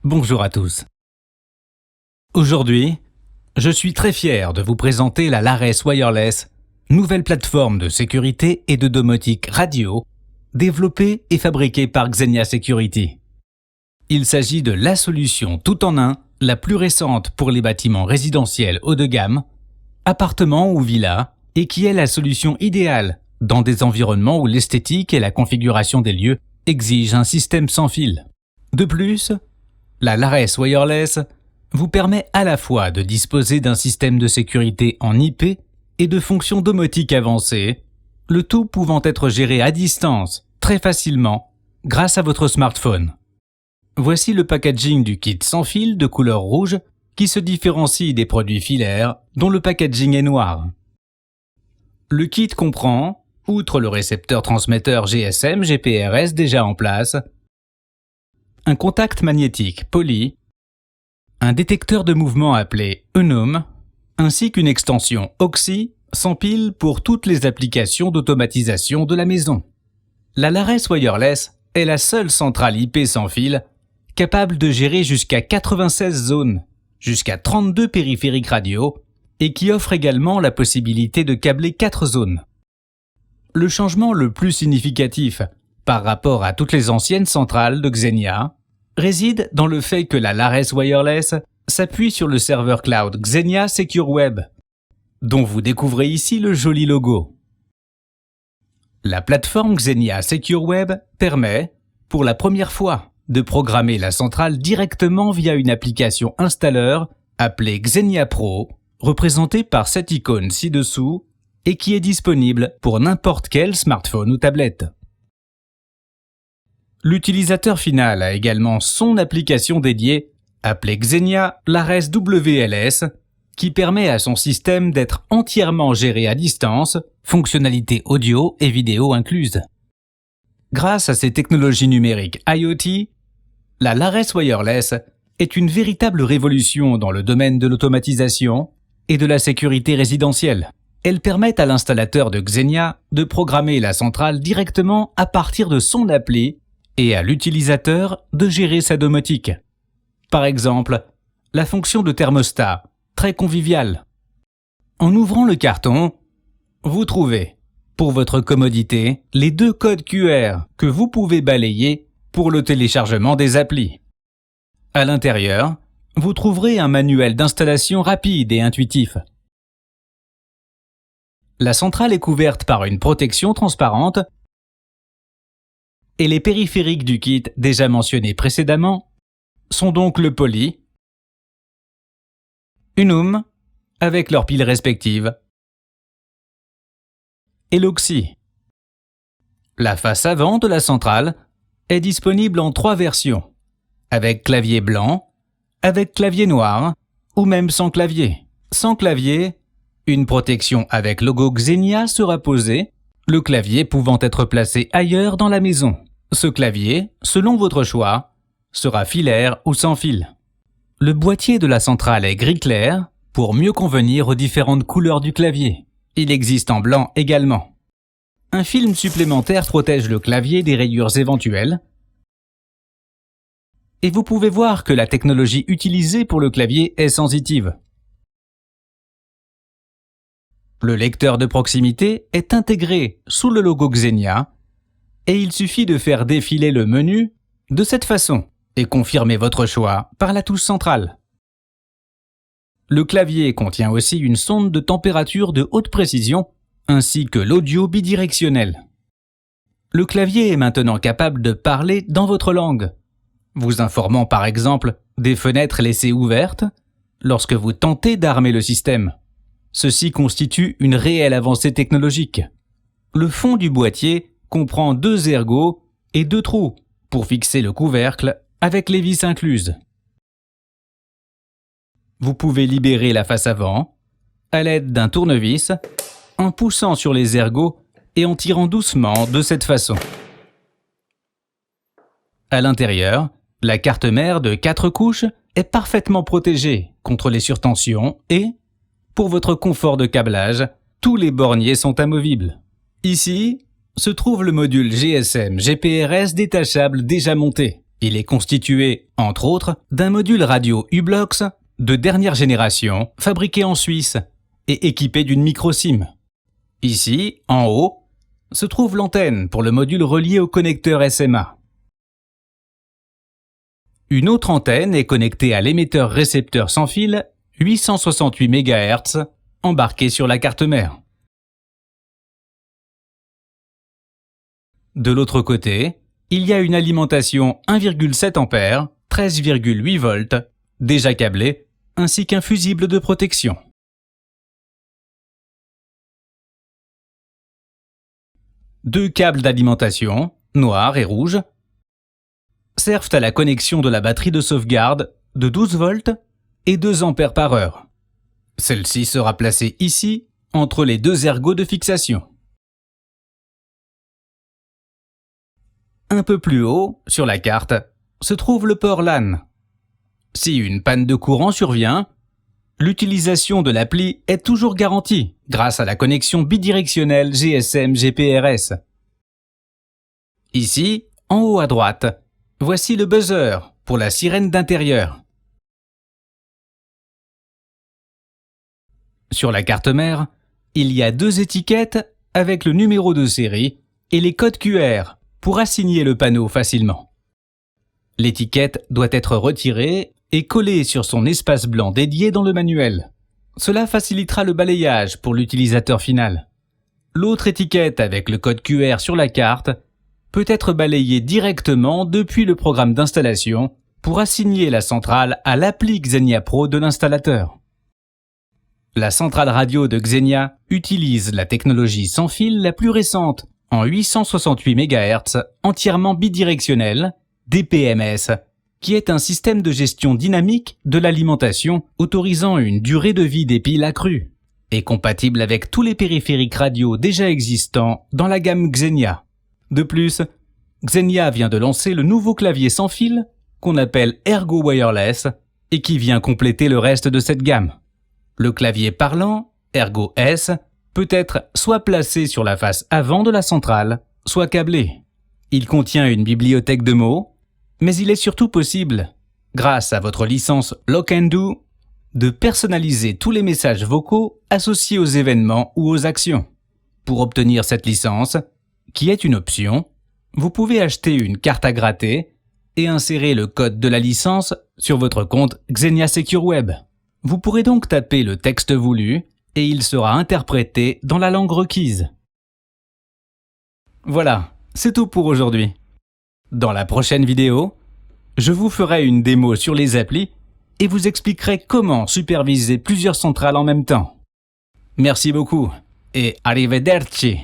Bonjour à tous. Aujourd'hui, je suis très fier de vous présenter la Lares Wireless, nouvelle plateforme de sécurité et de domotique radio, développée et fabriquée par Xenia Security. Il s'agit de la solution tout en un, la plus récente pour les bâtiments résidentiels haut de gamme, appartements ou villas, et qui est la solution idéale dans des environnements où l'esthétique et la configuration des lieux exigent un système sans fil. De plus, la Lares Wireless vous permet à la fois de disposer d'un système de sécurité en IP et de fonctions domotiques avancées, le tout pouvant être géré à distance très facilement grâce à votre smartphone. Voici le packaging du kit sans fil de couleur rouge qui se différencie des produits filaires dont le packaging est noir. Le kit comprend, outre le récepteur transmetteur GSM GPRS déjà en place, un contact magnétique poli, un détecteur de mouvement appelé Unum, ainsi qu'une extension OXI sans pile pour toutes les applications d'automatisation de la maison. La Lares Wireless est la seule centrale IP sans fil capable de gérer jusqu'à 96 zones, jusqu'à 32 périphériques radio et qui offre également la possibilité de câbler 4 zones. Le changement le plus significatif par rapport à toutes les anciennes centrales de Xenia réside dans le fait que la Lares Wireless s'appuie sur le serveur cloud Xenia Secure Web, dont vous découvrez ici le joli logo. La plateforme Xenia Secure Web permet, pour la première fois, de programmer la centrale directement via une application installeur appelée Xenia Pro, représentée par cette icône ci-dessous et qui est disponible pour n'importe quel smartphone ou tablette. L'utilisateur final a également son application dédiée, appelée Xenia Lares WLS, qui permet à son système d'être entièrement géré à distance, fonctionnalités audio et vidéo incluses. Grâce à ces technologies numériques IoT, la Lares Wireless est une véritable révolution dans le domaine de l'automatisation et de la sécurité résidentielle. Elles permettent à l'installateur de Xenia de programmer la centrale directement à partir de son appli et à l'utilisateur de gérer sa domotique. Par exemple, la fonction de thermostat, très conviviale. En ouvrant le carton, vous trouvez, pour votre commodité, les 2 codes QR que vous pouvez balayer pour le téléchargement des applis. À l'intérieur, vous trouverez un manuel d'installation rapide et intuitif. La centrale est couverte par une protection transparente et les périphériques du kit déjà mentionnés précédemment sont donc le poly, Unum avec leurs piles respectives et l'OXI. La face avant de la centrale est disponible en 3 versions, avec clavier blanc, avec clavier noir ou même sans clavier. Sans clavier, une protection avec logo Xenia sera posée, le clavier pouvant être placé ailleurs dans la maison. Ce clavier, selon votre choix, sera filaire ou sans fil. Le boîtier de la centrale est gris clair pour mieux convenir aux différentes couleurs du clavier. Il existe en blanc également. Un film supplémentaire protège le clavier des rayures éventuelles. Et vous pouvez voir que la technologie utilisée pour le clavier est sensitive. Le lecteur de proximité est intégré sous le logo Xenia et il suffit de faire défiler le menu de cette façon et confirmer votre choix par la touche centrale. Le clavier contient aussi une sonde de température de haute précision ainsi que l'audio bidirectionnel. Le clavier est maintenant capable de parler dans votre langue, vous informant par exemple des fenêtres laissées ouvertes lorsque vous tentez d'armer le système. Ceci constitue une réelle avancée technologique. Le fond du boîtier comprend 2 ergots et 2 trous pour fixer le couvercle avec les vis incluses. Vous pouvez libérer la face avant à l'aide d'un tournevis en poussant sur les ergots et en tirant doucement de cette façon. À l'intérieur, la carte mère de 4 couches est parfaitement protégée contre les surtensions et, pour votre confort de câblage, tous les borniers sont amovibles. Ici se trouve le module GSM GPRS détachable déjà monté. Il est constitué, entre autres, d'un module radio U-Blox de dernière génération, fabriqué en Suisse et équipé d'une micro-SIM. Ici, en haut, se trouve l'antenne pour le module relié au connecteur SMA. Une autre antenne est connectée à l'émetteur-récepteur sans fil 868 MHz embarqué sur la carte mère. De l'autre côté, il y a une alimentation 1,7 A, 13,8 volts, déjà câblée, ainsi qu'un fusible de protection. Deux câbles d'alimentation, noir et rouge, servent à la connexion de la batterie de sauvegarde de 12 volts et 2 ampères par heure. Celle-ci sera placée ici, entre les deux ergots de fixation. Un peu plus haut, sur la carte, se trouve le port LAN. Si une panne de courant survient, l'utilisation de l'appli est toujours garantie grâce à la connexion bidirectionnelle GSM-GPRS. Ici, en haut à droite, voici le buzzer pour la sirène d'intérieur. Sur la carte mère, il y a deux étiquettes avec le numéro de série et les codes QR pour assigner le panneau facilement. L'étiquette doit être retirée et collée sur son espace blanc dédié dans le manuel. Cela facilitera le balayage pour l'utilisateur final. L'autre étiquette avec le code QR sur la carte peut être balayée directement depuis le programme d'installation pour assigner la centrale à l'appli Xenia Pro de l'installateur. La centrale radio de Xenia utilise la technologie sans fil la plus récente en 868 MHz entièrement bidirectionnelle, DPMS, qui est un système de gestion dynamique de l'alimentation autorisant une durée de vie des piles accrue et compatible avec tous les périphériques radio déjà existants dans la gamme Xenia. De plus, Xenia vient de lancer le nouveau clavier sans fil qu'on appelle Ergo Wireless et qui vient compléter le reste de cette gamme. Le clavier parlant, Ergo S, peut être soit placé sur la face avant de la centrale, soit câblé. Il contient une bibliothèque de mots, mais il est surtout possible, grâce à votre licence Lock and Do, de personnaliser tous les messages vocaux associés aux événements ou aux actions. Pour obtenir cette licence, qui est une option, vous pouvez acheter une carte à gratter et insérer le code de la licence sur votre compte Xenia Secure Web. Vous pourrez donc taper le texte voulu et il sera interprété dans la langue requise. Voilà, c'est tout pour aujourd'hui. Dans la prochaine vidéo, je vous ferai une démo sur les applis et vous expliquerai comment superviser plusieurs centrales en même temps. Merci beaucoup et arrivederci.